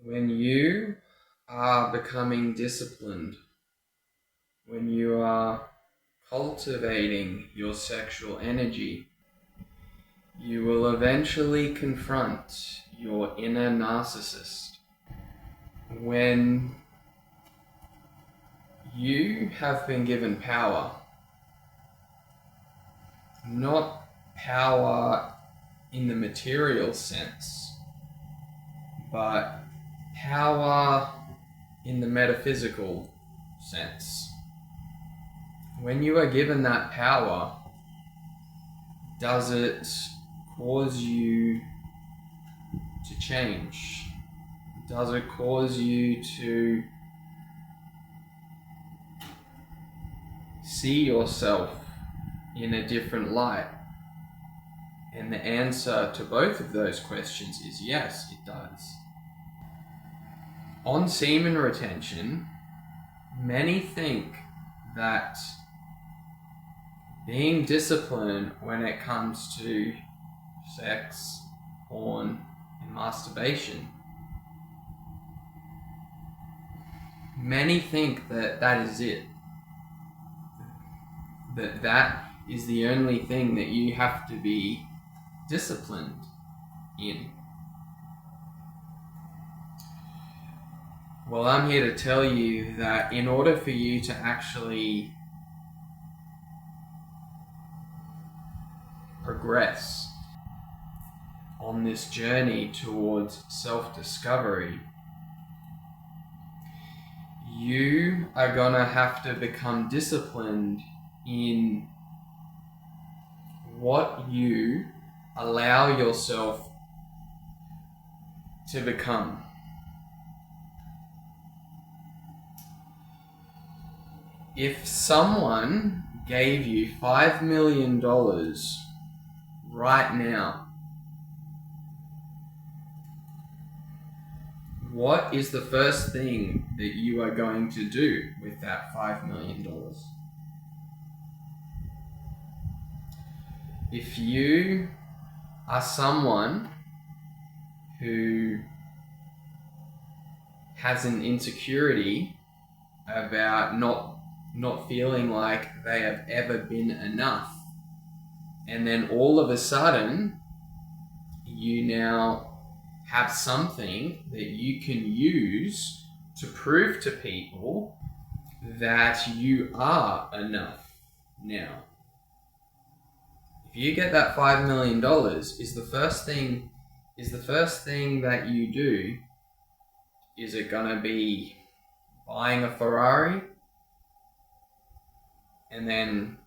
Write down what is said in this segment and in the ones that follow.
When you are becoming disciplined, when you are cultivating your sexual energy, you will eventually confront your inner narcissist. When you have been given power, not power in the material sense, but power in the metaphysical sense. When you are given that power, does it cause you to change? Does it cause you to see yourself in a different light? And the answer to both of those questions is yes, it does. On semen retention, many think that being disciplined when it comes to sex, porn, and masturbation, many think that that is it. That is the only thing that you have to be disciplined in. Well, I'm here to tell you that in order for you to actually progress on this journey towards self-discovery, you are gonna have to become disciplined in what you allow yourself to become. If someone gave you $5 million right now, what is the first thing that you are going to do with that $5 million? If you are someone who has an insecurity about not feeling like they have ever been enough, and then all of a sudden you now have something that you can use to prove to people that you are enough now. If you get that $5 million, is the first thing that you do, is it gonna be buying a Ferrari and then,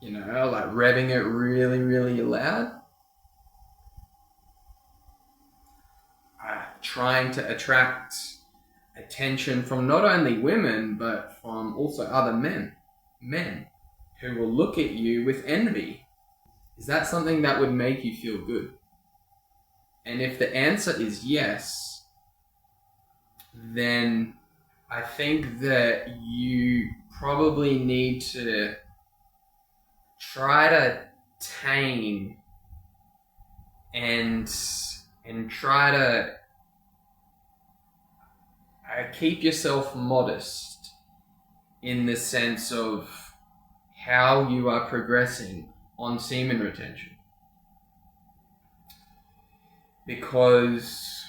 like revving it really, really loud? Trying to attract attention from not only women, but from also other men who will look at you with envy. Is that something that would make you feel good? And if the answer is yes, then I think that you probably need to try to tame and try to keep yourself modest in the sense of how you are progressing on semen retention. Because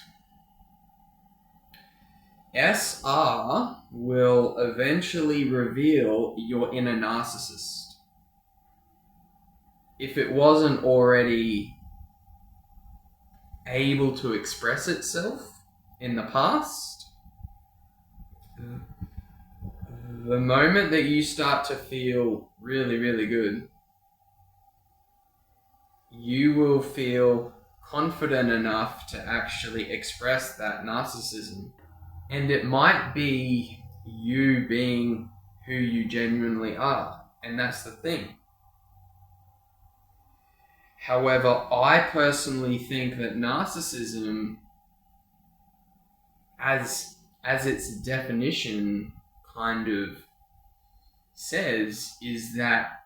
SR will eventually reveal your inner narcissist. If it wasn't already able to express itself in the past, the moment that you start to feel really, really good, you will feel confident enough to actually express that narcissism. And it might be you being who you genuinely are, and that's the thing. However, I personally think that narcissism, as its definition kind of says, is that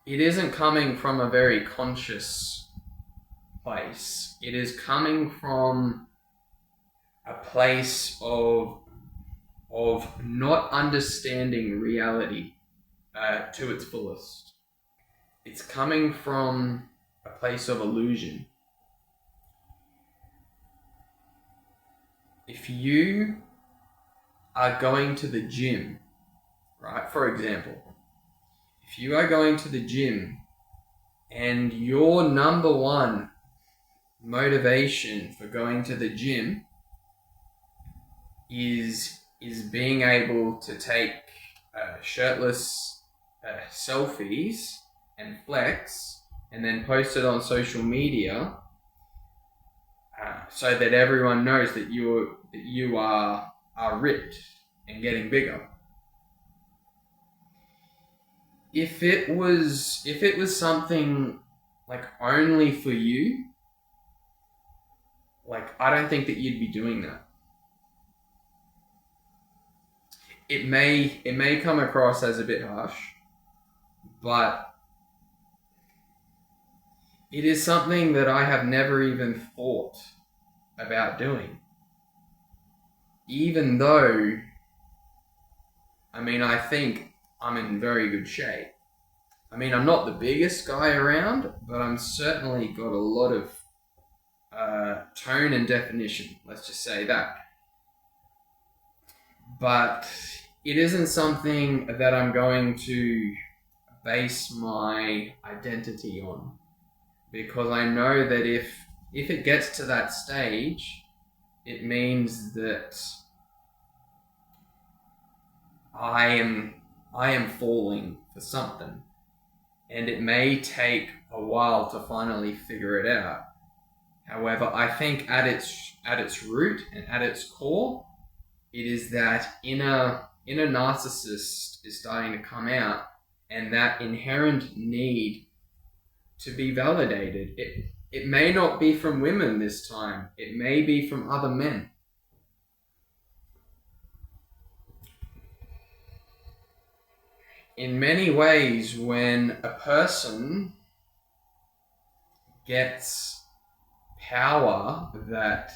it isn't coming from a very conscious place. It is coming from a place of not understanding reality to its fullest. It's coming from a place of illusion. If you are going to the gym, right, for example, if you are going to the gym and your number one motivation for going to the gym is being able to take shirtless selfies and flex and then post it on social media so that everyone knows that you are ripped and getting bigger. If it was something like only for you, like, I don't think that you'd be doing that. It may come across as a bit harsh, but it is something that I have never even thought about doing. Even though, I think I'm in very good shape. I'm not the biggest guy around, but I'm certainly got a lot of tone and definition. Let's just say that. But it isn't something that I'm going to base my identity on, because I know that if it gets to that stage, it means that I am falling for something, and it may take a while to finally figure it out. However, I think at its root and at its core, it is that inner narcissist is starting to come out, and that inherent need to be validated. It may not be from women this time. It may be from other men. In many ways, when a person gets power that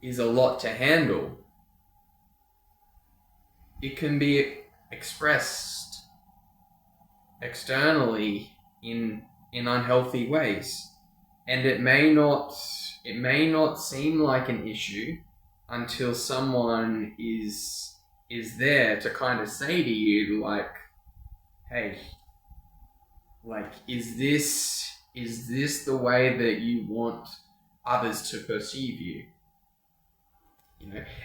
is a lot to handle, it can be expressed externally in unhealthy ways, and it may not seem like an issue until someone is there to kind of say to you, like, hey, like, is this the way that you want others to perceive you?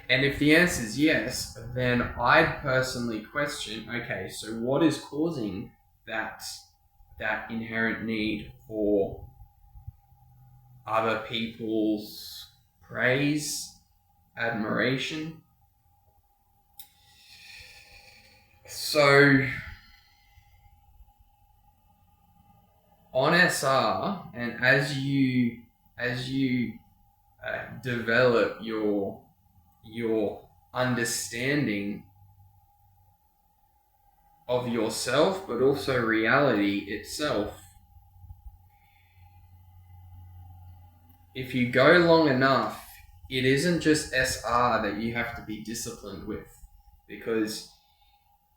And if the answer is yes, then I'd personally question, okay, so what is causing that inherent need for other people's praise, admiration? So on SR, and as you develop your understanding of yourself, but also reality itself, if you go long enough, it isn't just SR that you have to be disciplined with, because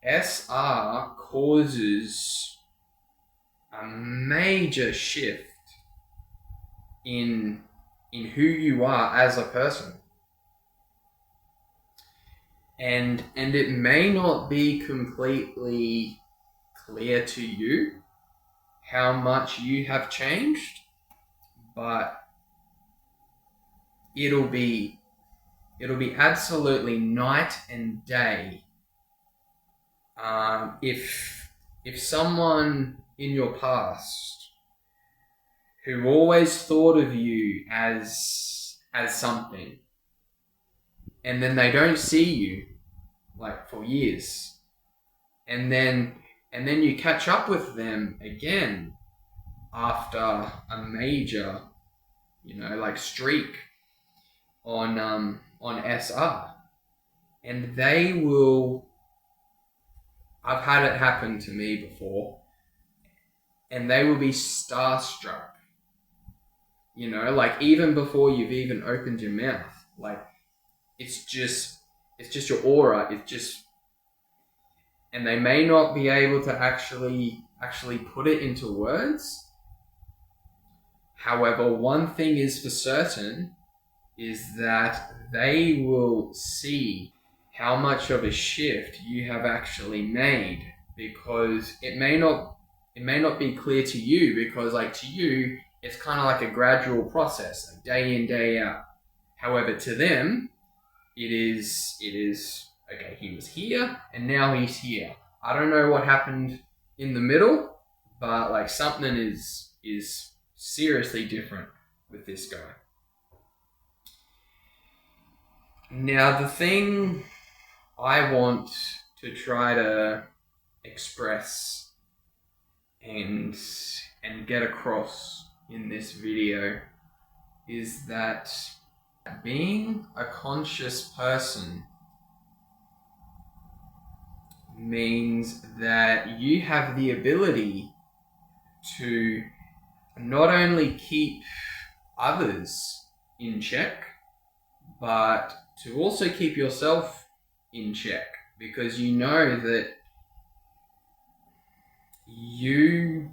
SR causes a major shift in who you are as a person. And it may not be completely clear to you how much you have changed, but it'll be absolutely night and day. If someone in your past who always thought of you as something, and then they don't see you like for years, and then you catch up with them again after a major, like streak on SR, and they will. I've had it happen to me before, and they will be starstruck like even before you've even opened your mouth, like it's just your aura. And they may not be able to actually put it into words. However, one thing is for certain is that they will see how much of a shift you have actually made, because it may not be clear to you, because like to you it's kind of like a gradual process, like day in, day out. However, to them it is okay, he was here and now he's here. I don't know what happened in the middle, but like something is seriously different with this guy. Now, the thing I want to try to express and get across in this video is that being a conscious person means that you have the ability to not only keep others in check, but to also keep yourself in check, because you know that you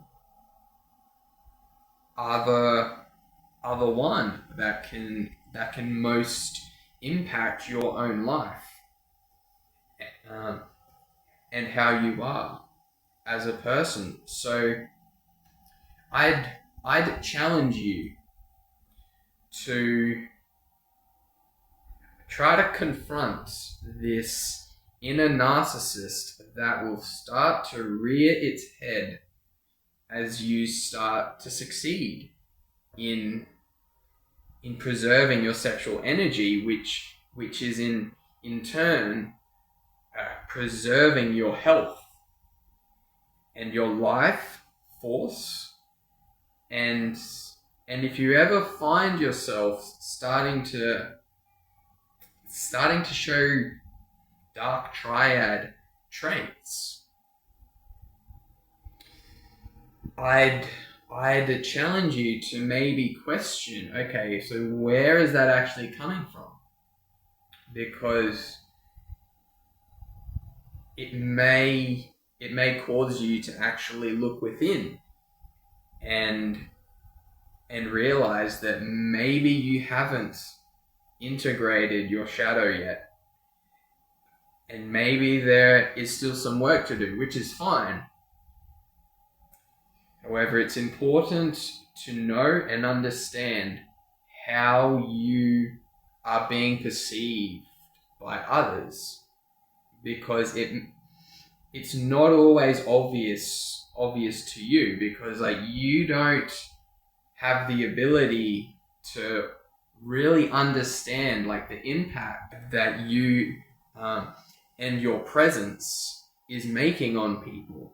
are the one that can most impact your own life, and how you are as a person. So I'd challenge you to try to confront this inner narcissist that will start to rear its head as you start to succeed in preserving your sexual energy, which is in turn preserving your health and your life force. And if you ever find yourself starting to show dark triad traits, I'd challenge you to maybe question, okay, so where is that actually coming from? Because it may cause you to actually look within and realize that maybe you haven't integrated your shadow yet, and maybe there is still some work to do, which is fine. However, it's important to know and understand how you are being perceived by others, because it's not always obvious to you, because like you don't have the ability to really understand like the impact that you and your presence is making on people.